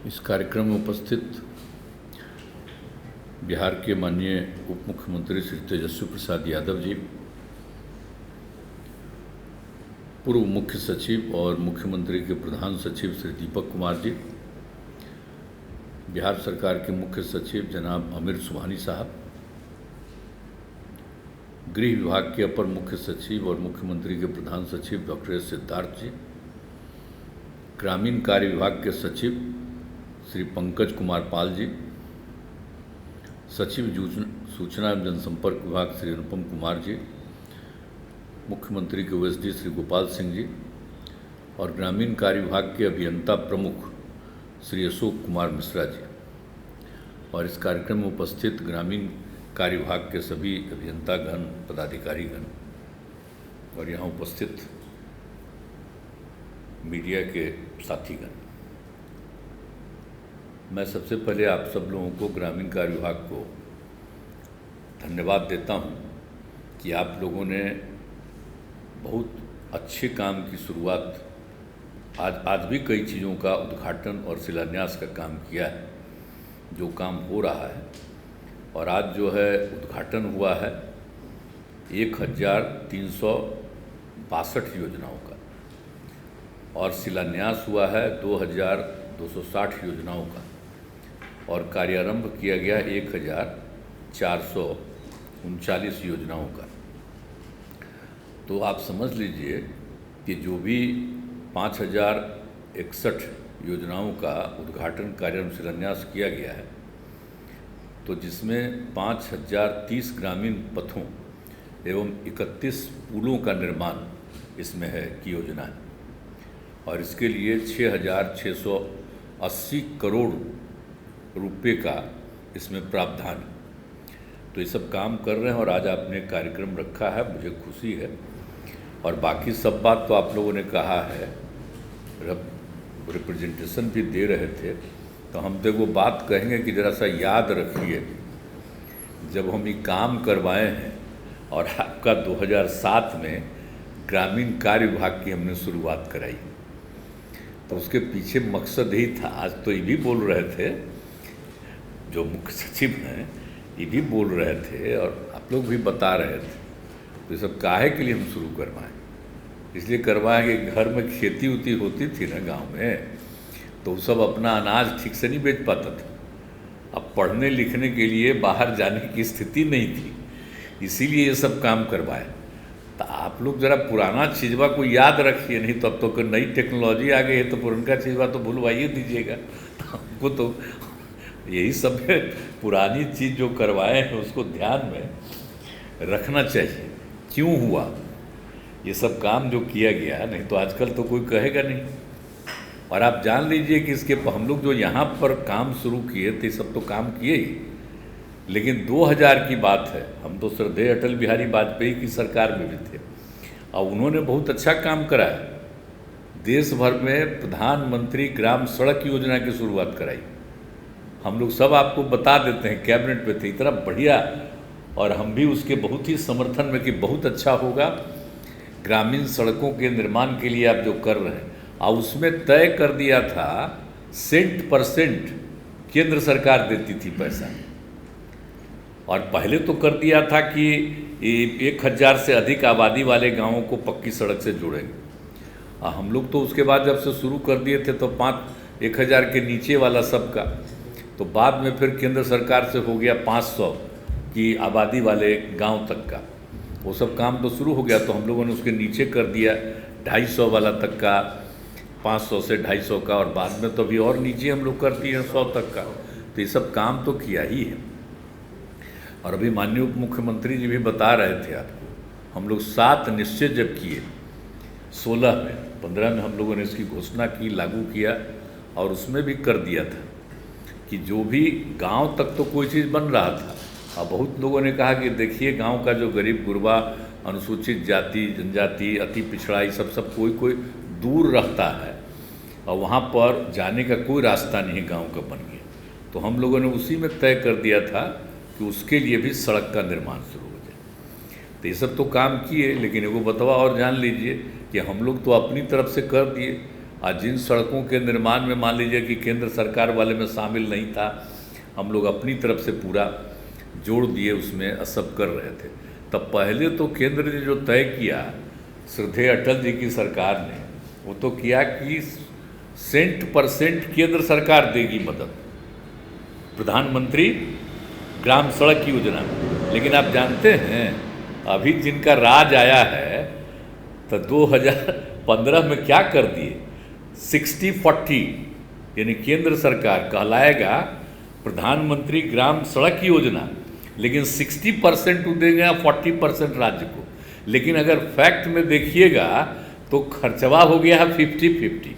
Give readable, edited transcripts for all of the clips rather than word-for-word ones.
इस कार्यक्रम में उपस्थित बिहार के माननीय उप मुख्यमंत्री श्री तेजस्वी प्रसाद यादव जी, पूर्व मुख्य सचिव और मुख्यमंत्री के प्रधान सचिव श्री दीपक कुमार जी, बिहार सरकार के मुख्य सचिव जनाब आमिर सुबहानी साहब, गृह विभाग के अपर मुख्य सचिव और मुख्यमंत्री के प्रधान सचिव डॉक्टर एस सिद्धार्थ जी, ग्रामीण कार्य विभाग के सचिव श्री पंकज कुमार पाल जी, सचिव सूचना एवं जनसंपर्क विभाग श्री अनुपम कुमार जी, मुख्यमंत्री के ओएसडी श्री गोपाल सिंह जी और ग्रामीण कार्य विभाग के अभियंता प्रमुख श्री अशोक कुमार मिश्रा जी और इस कार्यक्रम में उपस्थित ग्रामीण कार्य विभाग के सभी अभियंतागण, पदाधिकारीगण और यहाँ उपस्थित मीडिया के साथीगण। मैं सबसे पहले आप सब लोगों को, ग्रामीण कार्य विभाग को धन्यवाद देता हूँ कि आप लोगों ने बहुत अच्छे काम की शुरुआत आज भी कई चीज़ों का उद्घाटन और शिलान्यास का काम किया है, जो काम हो रहा है। और आज जो है उद्घाटन हुआ है 1362 योजनाओं का और शिलान्यास हुआ है 2260 योजनाओं का और कार्यारंभ किया गया 1439 योजनाओं का। तो आप समझ लीजिए कि जो भी 5061 योजनाओं का उद्घाटन कार्यारंभ शिलान्यास किया गया है, तो जिसमें 5030 ग्रामीण पथों एवं 31 पुलों का निर्माण इसमें है की योजना है और इसके लिए 6680 करोड़ रुपए का इसमें प्रावधान है। तो ये सब काम कर रहे हैं और आज आपने कार्यक्रम रखा है, मुझे खुशी है। और बाकी सब बात तो आप लोगों ने कहा है, रिप्रेजेंटेशन भी दे रहे थे, तो हम तो वो बात कहेंगे कि ज़रा सा याद रखिए, जब हम ये काम करवाए हैं और आपका 2007 में ग्रामीण कार्य विभाग की हमने शुरुआत कराई, तो उसके पीछे मकसद ही था। आज तो ये भी बोल रहे थे, जो मुख्य सचिव हैं ये भी बोल रहे थे और आप लोग भी बता रहे थे, तो ये सब काहे के लिए हम शुरू करवाएं? इसलिए करवाएं कि घर में खेती उती होती थी ना गांव में, तो सब अपना अनाज ठीक से नहीं बेच पाता था। अब पढ़ने लिखने के लिए बाहर जाने की स्थिति नहीं थी, इसीलिए ये सब काम करवाएं। तो आप लोग ज़रा पुराना चीज़वा को याद रखिए, नहीं तो अब तो नई टेक्नोलॉजी आ गई है, तो पुराना चीज़वा तो भूलवाइए दीजिएगा। तो हमको तो यही सब है, पुरानी चीज़ जो करवाए हैं उसको ध्यान में रखना चाहिए, क्यों हुआ ये सब काम जो किया गया, नहीं तो आजकल तो कोई कहेगा नहीं। और आप जान लीजिए कि इसके हम लोग जो यहाँ पर काम शुरू किए थे, सब तो काम किए ही, लेकिन 2000 की बात है, हम तो श्रद्धेय अटल बिहारी वाजपेयी की सरकार में भी थे और उन्होंने बहुत अच्छा काम कराया। देश भर में प्रधानमंत्री ग्राम सड़क योजना की शुरुआत कराई। हम लोग सब आपको बता देते हैं, कैबिनेट पे थे, इतना बढ़िया, और हम भी उसके बहुत ही समर्थन में कि बहुत अच्छा होगा। ग्रामीण सड़कों के निर्माण के लिए आप जो कर रहे हैं, और उसमें तय कर दिया था %% केंद्र सरकार देती थी पैसा, और पहले तो कर दिया था कि 1000 से अधिक आबादी वाले गांवों को पक्की सड़क से जोड़ेंगे। हम लोग तो उसके बाद जब से शुरू कर दिए थे तो 1000 के नीचे वाला सबका, तो बाद में फिर केंद्र सरकार से हो गया 500 की आबादी वाले गांव तक का, वो सब काम तो शुरू हो गया। तो हम लोगों ने उसके नीचे कर दिया 250 वाला तक का, 500 से 250 का, और बाद में तो अभी और नीचे हम लोग कर दिए 100 तक का। तो ये सब काम तो किया ही है। और अभी माननीय उप मुख्यमंत्री जी भी बता रहे थे आपको, हम लोग 7 निश्चय जब किए, 16 में, 15 में हम लोगों ने इसकी घोषणा की, लागू किया, और उसमें भी कर दिया था कि जो भी गांव तक तो कोई चीज़ बन रहा था। और बहुत लोगों ने कहा कि देखिए गांव का जो गरीब गुरबा, अनुसूचित जाति जनजाति, अति पिछड़ा, ये सब कोई दूर रहता है और वहाँ पर जाने का कोई रास्ता नहीं गांव का बन गया। तो हम लोगों ने उसी में तय कर दिया था कि उसके लिए भी सड़क का निर्माण शुरू हो जाए। तो ये सब तो काम किए, लेकिन एगो बतवा और जान लीजिए कि हम लोग तो अपनी तरफ से कर दिए, और जिन सड़कों के निर्माण में मान लीजिए कि केंद्र सरकार वाले में शामिल नहीं था, हम लोग अपनी तरफ से पूरा जोड़ दिए उसमें, सब कर रहे थे। तब पहले तो केंद्र ने जो तय किया, श्रद्धेय अटल जी की सरकार ने, वो तो किया कि 100% केंद्र सरकार देगी मदद, प्रधानमंत्री ग्राम सड़क योजना। लेकिन आप जानते हैं अभी जिनका राज आया है तो 2015 में क्या कर दिए, 60-40, यानी केंद्र सरकार कहलाएगा प्रधानमंत्री ग्राम सड़क योजना, लेकिन 60% वो देंगे या 40% राज्य को। लेकिन अगर फैक्ट में देखिएगा तो खर्चवा हो गया है 50-50,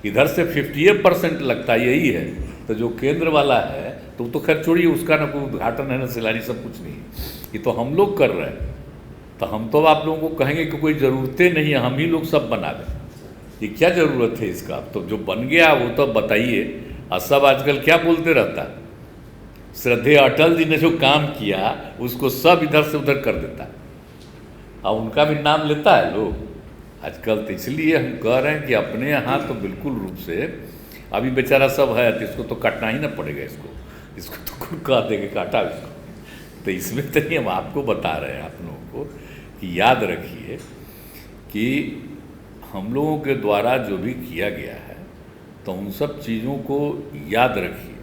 इधर से 58% लगता यही है। तो जो केंद्र वाला है तो खैर छोड़िए, उसका ना कोई उद्घाटन है ना सिलानी, सब कुछ नहीं, ये तो हम लोग कर रहे हैं। तो हम तो आप लोगों को कहेंगे कि कोई ज़रूरतें नहीं है, हम ही लोग सब बना दें, ये क्या ज़रूरत है इसका। तो जो बन गया वो तो बताइए। और सब आजकल क्या बोलते रहता है, श्रद्धेय अटल जी ने जो काम किया उसको सब इधर से उधर कर देता है, और उनका भी नाम लेता है लोग आजकल। तो इसलिए हम कह रहे हैं कि अपने यहाँ तो बिल्कुल रूप से अभी बेचारा सब है, तो इसको तो काटना ही ना पड़ेगा, इसको तो कह देंगे काटा इसको। तो इसमें तो नहीं, हम आपको बता रहे हैं आप लोगों को कि याद रखिए कि हम लोगों के द्वारा जो भी किया गया है तो उन सब चीज़ों को याद रखिए,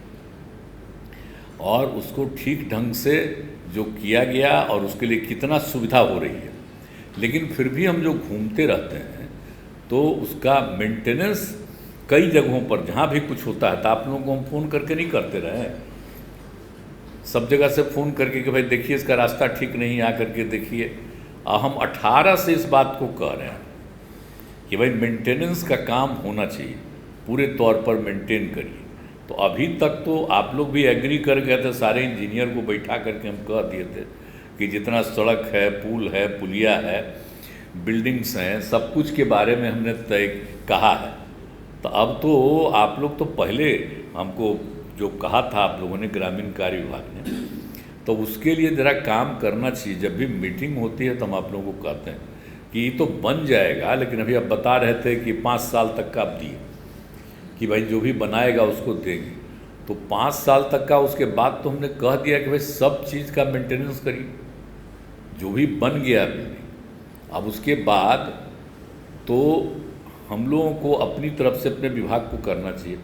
और उसको ठीक ढंग से जो किया गया और उसके लिए कितना सुविधा हो रही है। लेकिन फिर भी हम जो घूमते रहते हैं तो उसका मेंटेनेंस कई जगहों पर जहाँ भी कुछ होता है तो आप लोगों को हम फ़ोन करके नहीं करते रहे, सब जगह से फ़ोन करके कि भाई देखिए इसका रास्ता ठीक नहीं, आ करके देखिए। और हम 18 से इस बात को कह रहे हैं कि भाई मेंटेनेंस का काम होना चाहिए, पूरे तौर पर मेंटेन करिए। तो अभी तक तो आप लोग भी एग्री कर गए थे, सारे इंजीनियर को बैठा करके हम कह दिए थे कि जितना सड़क है, पुल है, पुलिया है, बिल्डिंग्स हैं, सब कुछ के बारे में हमने तय कहा है। तो अब तो आप लोग तो पहले हमको जो कहा था आप लोगों ने, ग्रामीण कार्य विभाग ने, तो उसके लिए ज़रा काम करना चाहिए। जब भी मीटिंग होती है तो हम आप लोगों को कहते हैं कि ये तो बन जाएगा, लेकिन अभी आप बता रहे थे कि 5 साल तक का अवधि कि भाई जो भी बनाएगा उसको देंगे। तो 5 साल तक का, उसके बाद तो हमने कह दिया कि भाई सब चीज़ का मेंटेनेंस करिए, जो भी बन गया बिल्डिंग। अब उसके बाद तो हम लोगों को अपनी तरफ से अपने विभाग को करना चाहिए।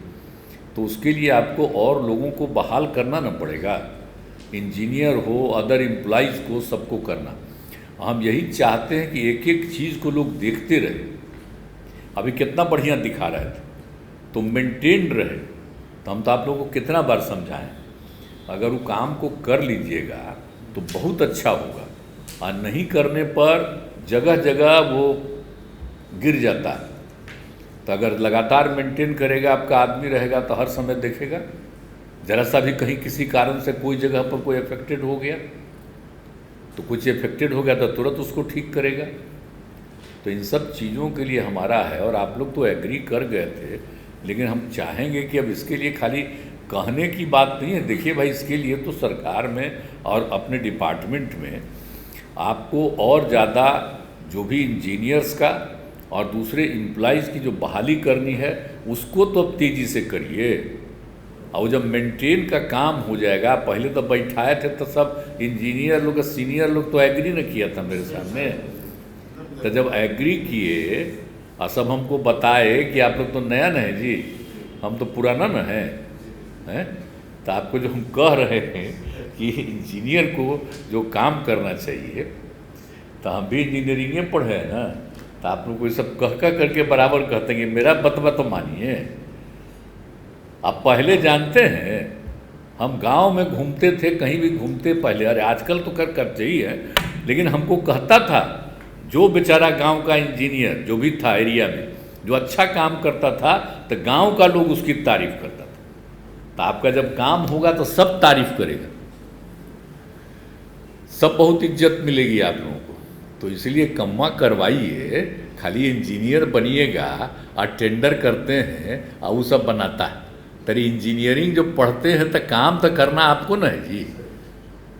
तो उसके लिए आपको और लोगों को बहाल करना ना पड़ेगा, इंजीनियर हो, अदर एम्प्लॉइज़ को, सबको करना। हम यही चाहते हैं कि एक एक चीज़ को लोग देखते रहे। अभी कितना बढ़िया दिखा रहे थे, तो मेंटेन रहे। तो हम तो आप लोगों को कितना बार समझाएं, अगर वो काम को कर लीजिएगा तो बहुत अच्छा होगा, और नहीं करने पर जगह जगह वो गिर जाता है। तो अगर लगातार मेंटेन करेगा, आपका आदमी रहेगा तो हर समय देखेगा, ज़रा सा भी कहीं किसी कारण से कोई जगह पर कोई अफेक्टेड हो गया तो कुछ अफेक्टेड हो गया तो तुरंत उसको ठीक करेगा। तो इन सब चीज़ों के लिए हमारा है, और आप लोग तो एग्री कर गए थे, लेकिन हम चाहेंगे कि अब इसके लिए खाली कहने की बात नहीं है। देखिए भाई, इसके लिए तो सरकार में और अपने डिपार्टमेंट में आपको और ज़्यादा जो भी इंजीनियर्स का और दूसरे एम्प्लॉइज़ की जो बहाली करनी है उसको तो अब तेज़ी से करिए। और जब मेंटेन का काम हो जाएगा, पहले तो बैठाए थे तो सब इंजीनियर लोग, सीनियर लोग तो एग्री न किया था मेरे सामने। तो जब एग्री किए और सब हमको बताए कि आप लोग तो नया न है जी, हम तो पुराना न है, हैं? तो आपको जो हम कह रहे हैं कि इंजीनियर को जो काम करना चाहिए, तो हम भी इंजीनियरिंगे पढ़े हैं ना, तो आप लोग को ये सब कह करके बराबर कहते हैं कि मेरा बतवा तो मानिए। आप पहले जानते हैं, हम गांव में घूमते थे, कहीं भी घूमते पहले, अरे आजकल तो करते ही है, लेकिन हमको कहता था जो बेचारा गांव का इंजीनियर जो भी था एरिया में, जो अच्छा काम करता था, तो गांव का लोग उसकी तारीफ करता था। तो आपका जब काम होगा तो सब तारीफ करेगा, सब बहुत इज्जत मिलेगी आप लोगों को। तो इसलिए कम्मा करवाइए, खाली इंजीनियर बनिएगा और टेंडर करते हैं और वो सब बनाता है। तरी इंजीनियरिंग जो पढ़ते हैं तो काम तो करना आपको ना है जी,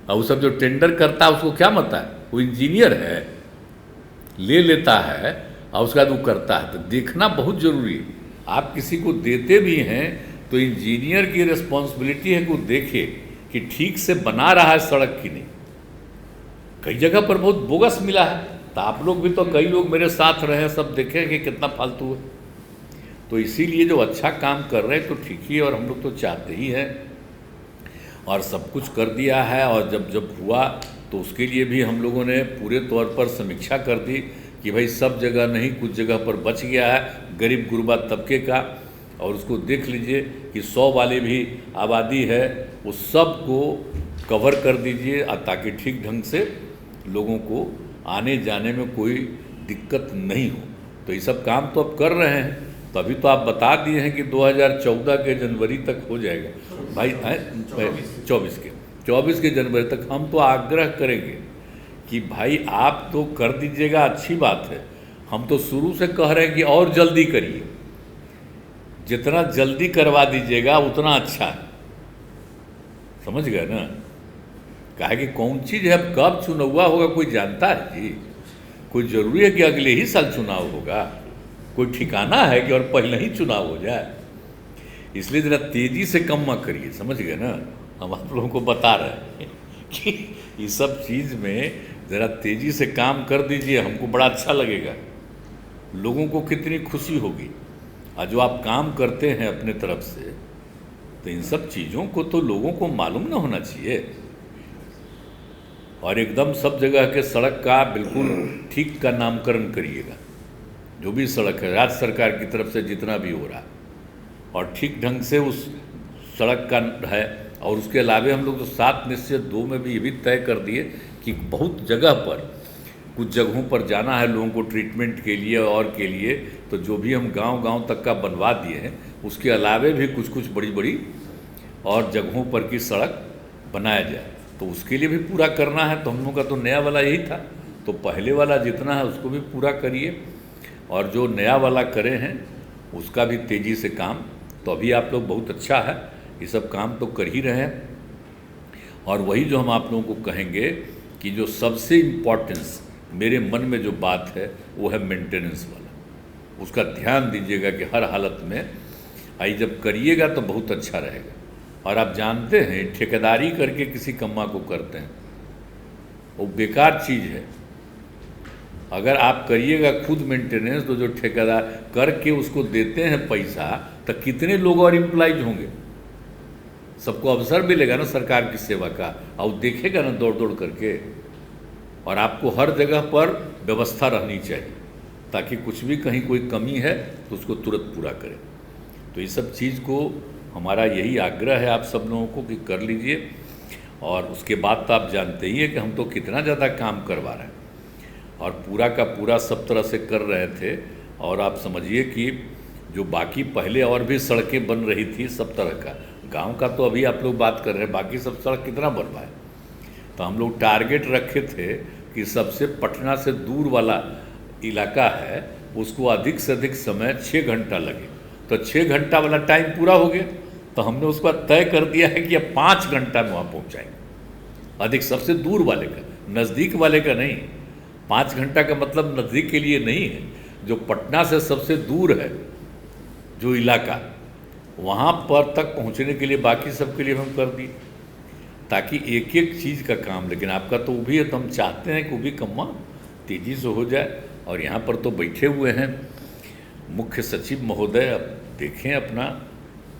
और वो सब जो टेंडर करता है उसको क्या मत है, वो इंजीनियर है, ले लेता है और उसके बाद वो करता है। तो देखना बहुत ज़रूरी है। आप किसी को देते भी हैं तो इंजीनियर की रिस्पॉन्सिबिलिटी है कि वो देखे कि ठीक से बना रहा है सड़क की नहीं। कई जगह पर बहुत बोगस मिला है, तो आप लोग भी, तो कई लोग मेरे साथ रहे, सब देखें कि कितना फालतू है। तो इसीलिए जो अच्छा काम कर रहे हैं तो ठीक ही है, और हम लोग तो चाहते ही हैं, और सब कुछ कर दिया है। और जब जब हुआ तो उसके लिए भी हम लोगों ने पूरे तौर पर समीक्षा कर दी कि भाई सब जगह नहीं, कुछ जगह पर बच गया है गरीब गुरबा तबके का, और उसको देख लीजिए कि 100 वाली भी आबादी है, वो सब को कवर कर दीजिए, ताकि ठीक ढंग से लोगों को आने जाने में कोई दिक्कत नहीं हो। तो ये सब काम तो अब कर रहे हैं। तो अभी तो आप बता दिए हैं कि 2014 के जनवरी तक हो जाएगा भाई, 24 के जनवरी तक। हम तो आग्रह करेंगे कि भाई आप तो कर दीजिएगा, अच्छी बात है। हम तो शुरू से कह रहे हैं कि और जल्दी करिए, जितना जल्दी करवा दीजिएगा उतना अच्छा है, समझ गए ना। काहे कि कौन चीज़ है, अब कब चुनाव होगा कोई जानता है जी? कोई ज़रूरी है कि अगले ही साल चुनाव होगा? कोई ठिकाना है कि और पहले ही चुनाव हो जाए? इसलिए ज़रा तेज़ी से कम मत करिए, समझ गए ना। हम आप लोगों को बता रहे हैं कि इस सब चीज़ में ज़रा तेज़ी से काम कर दीजिए, हमको बड़ा अच्छा लगेगा, लोगों को कितनी खुशी होगी। और जो आप काम करते हैं अपने तरफ से, तो इन सब चीज़ों को तो लोगों को मालूम ना होना चाहिए। और एकदम सब जगह के सड़क का बिल्कुल ठीक का नामकरण करिएगा, जो भी सड़क है राज्य सरकार की तरफ से जितना भी हो रहा, और ठीक ढंग से उस सड़क का है। और उसके अलावे हम लोग तो 7/2 में भी ये भी तय कर दिए कि बहुत जगह पर, कुछ जगहों पर जाना है लोगों को ट्रीटमेंट के लिए और के लिए, तो जो भी हम गांव-गांव तक का बनवा दिए हैं, उसके अलावे भी कुछ कुछ बड़ी बड़ी और जगहों पर की सड़क बनाया जाए। तो उसके लिए भी पूरा करना है। तो हम लोगों का तो नया वाला यही था, तो पहले वाला जितना है उसको भी पूरा करिए, और जो नया वाला करे हैं उसका भी तेज़ी से काम। तो अभी आप लोग बहुत अच्छा है, ये सब काम तो कर ही रहे हैं। और वही जो हम आप लोगों को कहेंगे कि जो सबसे इम्पोर्टेंस मेरे मन में जो बात है वो है मेंटेनेंस वाला। उसका ध्यान दीजिएगा कि हर हालत में आई जब करिएगा तो बहुत अच्छा रहेगा। और आप जानते हैं ठेकेदारी करके किसी कम्मा को करते हैं, वो बेकार चीज़ है। अगर आप करिएगा खुद मेंटेनेंस, तो जो ठेकेदार करके उसको देते हैं पैसा, तो कितने लोग और एम्प्लॉइज होंगे, सबको अवसर मिलेगा ना सरकार की सेवा का, और देखेगा ना दौड़ दौड़ करके। और आपको हर जगह पर व्यवस्था रहनी चाहिए, ताकि कुछ भी कहीं कोई कमी है तो उसको तुरंत पूरा करें। तो ये सब चीज़ को हमारा यही आग्रह है आप सब लोगों को कि कर लीजिए। और उसके बाद तो आप जानते ही हैं कि हम तो कितना ज़्यादा काम करवा रहे हैं, और पूरा का पूरा सब तरह से कर रहे थे। और आप समझिए कि जो बाकी पहले और भी सड़कें बन रही थी सब तरह का, गांव का तो अभी आप लोग बात कर रहे हैं, बाकी सब सड़क कितना बनवा है। तो हम लोग टारगेट रखे थे कि सबसे पटना से दूर वाला इलाका है उसको अधिक से अधिक समय 6 घंटा लगे। तो 6 घंटा वाला टाइम पूरा हो गया, तो हमने उसका तय कर दिया है कि अब 5 घंटा में वहाँ पहुँचाएंगे। अधिक सबसे दूर वाले का, नज़दीक वाले का नहीं। 5 घंटा का मतलब नज़दीक के लिए नहीं है, जो पटना से सबसे दूर है जो इलाका, वहाँ पर तक पहुँचने के लिए बाकी सब के लिए हम कर दिए, ताकि एक एक चीज़ का काम। लेकिन आपका तो वो भी है, तो हम चाहते हैं कि वो भी कम्मा तेज़ी से हो जाए। और यहाँ पर तो बैठे हुए हैं मुख्य सचिव महोदय, अब देखें अपना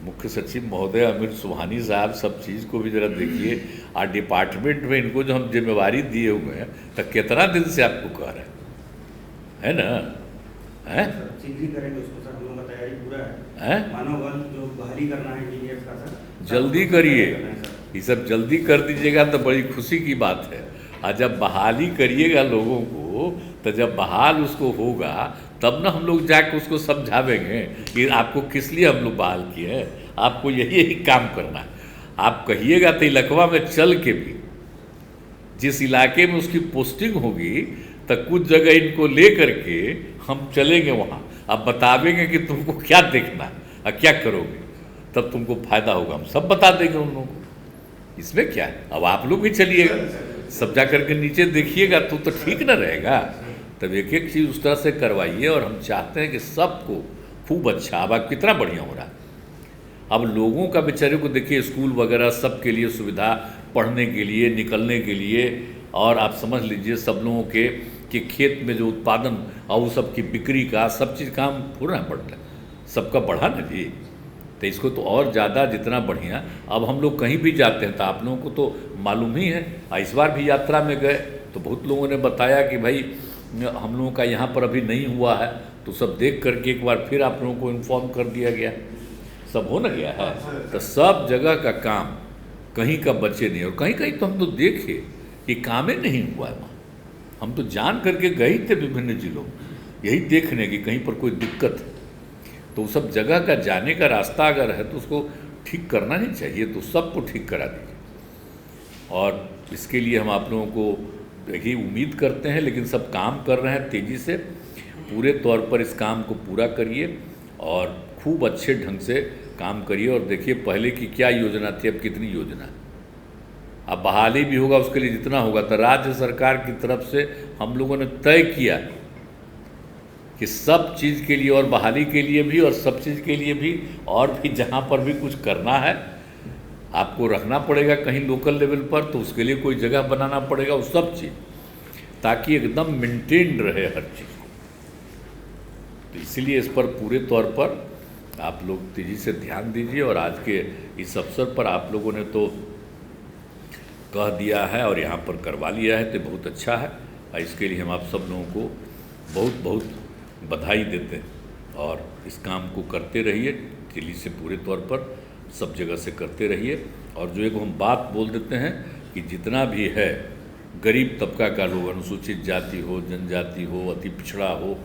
मुख्य सचिव महोदय अमित सुबहानी साहब, सब चीज़ को भी ज़रा देखिए। और डिपार्टमेंट में इनको जो हम जिम्मेवारी दिए हुए हैं, तो कितना दिन से आपको कह रहे हैं, है ना? हैं जल्दी करेंगे उसको सर, हम लोगों का तैयारी पूरा है। मानव बल जो बहाली करना है डीजीएफ का सर, जल्दी करिए, ये सब जल्दी कर दीजिएगा तो बड़ी खुशी की बात है। और जब बहाली करिएगा लोगों को, तो जब बहाल उसको होगा तब ना हम लोग जाकर उसको समझावेंगे कि आपको किस लिए हम लोग बहाल किए हैं, आपको यही यही काम करना है। आप कहिएगा तो इलाकवा में चल के भी, जिस इलाके में उसकी पोस्टिंग होगी, तो कुछ जगह इनको ले करके हम चलेंगे वहाँ, अब बतावेंगे कि तुमको क्या देखना है और क्या करोगे, तब तुमको फायदा होगा। हम सब बता देंगे उन लोगों को, इसमें क्या है। अब आप लोग भी चलिएगा, सब जा करके नीचे देखिएगा तो ठीक ना रहेगा। तब एक एक चीज़ उस तरह से करवाइए। और हम चाहते हैं कि सबको खूब अच्छा, अब कितना बढ़िया हो रहा है। अब लोगों का बेचारे को देखिए, स्कूल वगैरह सबके लिए सुविधा, पढ़ने के लिए, निकलने के लिए, और आप समझ लीजिए सब लोगों के कि खेत में जो उत्पादन और वो सब की बिक्री का सब चीज़ काम पूरा बढ़ता है, सबका बढ़ा ना जी। तो इसको तो और ज़्यादा जितना बढ़िया। अब हम लोग कहीं भी जाते हैं तो आप लोगों को तो मालूम ही है, इस बार भी यात्रा में गए तो बहुत लोगों ने बताया कि भाई हम लोगों का यहाँ पर अभी नहीं हुआ है, तो सब देख करके एक बार फिर आप लोगों को इन्फॉर्म कर दिया गया, सब हो ना गया है। तो सब जगह का काम कहीं का बचे नहीं, और कहीं कहीं तो हम तो देखे कि काम ही नहीं हुआ है वहाँ। हम तो जान करके गए थे विभिन्न जिलों, यही देखने की कहीं पर कोई दिक्कत है तो उस सब जगह का जाने का रास्ता अगर है तो उसको ठीक करना ही चाहिए, तो सबको ठीक करा दीजिए। और इसके लिए हम आप लोगों को देखिए उम्मीद करते हैं, लेकिन सब काम कर रहे हैं तेज़ी से, पूरे तौर पर इस काम को पूरा करिए और खूब अच्छे ढंग से काम करिए। और देखिए पहले की क्या योजना थी, अब कितनी योजना है। अब बहाली भी होगा, उसके लिए जितना होगा तो राज्य सरकार की तरफ से हम लोगों ने तय किया कि सब चीज़ के लिए, और बहाली के लिए भी और सब चीज़ के लिए भी, और भी जहाँ पर भी कुछ करना है आपको रखना पड़ेगा कहीं लोकल लेवल पर, तो उसके लिए कोई जगह बनाना पड़ेगा, वो सब चीज़, ताकि एकदम मेंटेन रहे हर चीज़ को। तो इसलिए इस पर पूरे तौर पर आप लोग तेज़ी से ध्यान दीजिए। और आज के इस अवसर पर आप लोगों ने तो कह दिया है और यहाँ पर करवा लिया है, तो बहुत अच्छा है। और इसके लिए हम आप सब लोगों को बहुत बहुत बधाई देते हैं। और इस काम को करते रहिए तेजी से, पूरे तौर पर सब जगह से करते रहिए। और जो एक हम बात बोल देते हैं कि जितना भी है गरीब तबका का लोग, अनुसूचित जाति हो, जनजाति हो, अति पिछड़ा हो,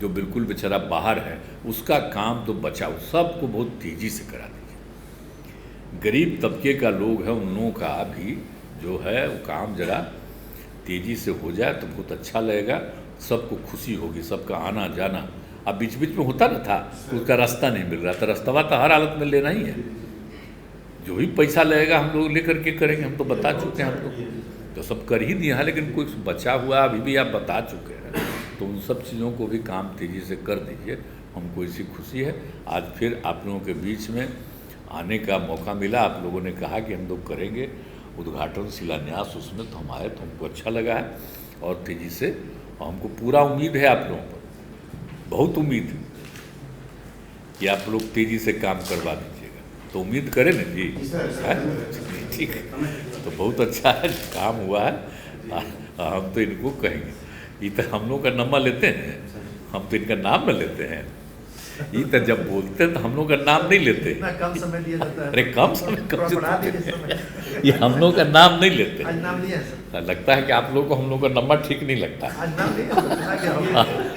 जो बिल्कुल बेचारा बाहर है, उसका काम तो बचाओ, सबको बहुत तेज़ी से करा दीजिए। गरीब तबके का लोग है, उन लोगों का भी जो है वो काम ज़रा तेज़ी से हो जाए तो बहुत अच्छा लगेगा, सबको खुशी होगी, सबका आना जाना। अब बीच बीच में होता ना था तो उसका रास्ता नहीं मिल रहा था, रास्ता तो हर हालत में लेना ही है, जो भी पैसा लगेगा हम लोग लेकर के करेंगे, हम तो बता चुके हैं, हम लोग तो सब कर ही दिया है, लेकिन कुछ बचा हुआ अभी भी आप बता चुके हैं, तो उन सब चीज़ों को भी काम तेज़ी से कर दीजिए। हमको इसी खुशी है आज फिर आप लोगों के बीच में आने का मौका मिला। आप लोगों ने कहा कि हम लोग करेंगे उद्घाटन शिलान्यास, उसमें तो हम आए तो हमको अच्छा लगा है। और तेज़ी से हमको पूरा उम्मीद है आप लोगों पर, बहुत उम्मीद है कि आप लोग तेज़ी से काम करवा दीजिएगा, तो उम्मीद करें ना जी, ठीक है, तो बहुत अच्छा है काम हुआ है। हम तो इनको कहेंगे, ये तो हम लोग का नंबर लेते हैं, हम तो इनका नाम न लेते हैं, ये तो जब बोलते हैं तो हम लोग का नाम नहीं लेते, कम समय दिया जाता है। अरे कम समय ये हम लोग का नाम नहीं लेते। आज नाम लिया है, लगता है कि आप लोग को हम लोग का नंबर ठीक नहीं लगता। आज नाम लिया,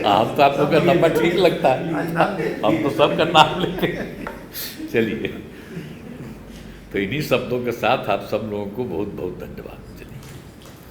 हम तो आप लोग का नंबर ठीक लगता है, हम तो सबका नाम लेते हैं। चलिए, तो इन्हीं शब्दों के साथ आप सब लोगों को बहुत बहुत धन्यवाद।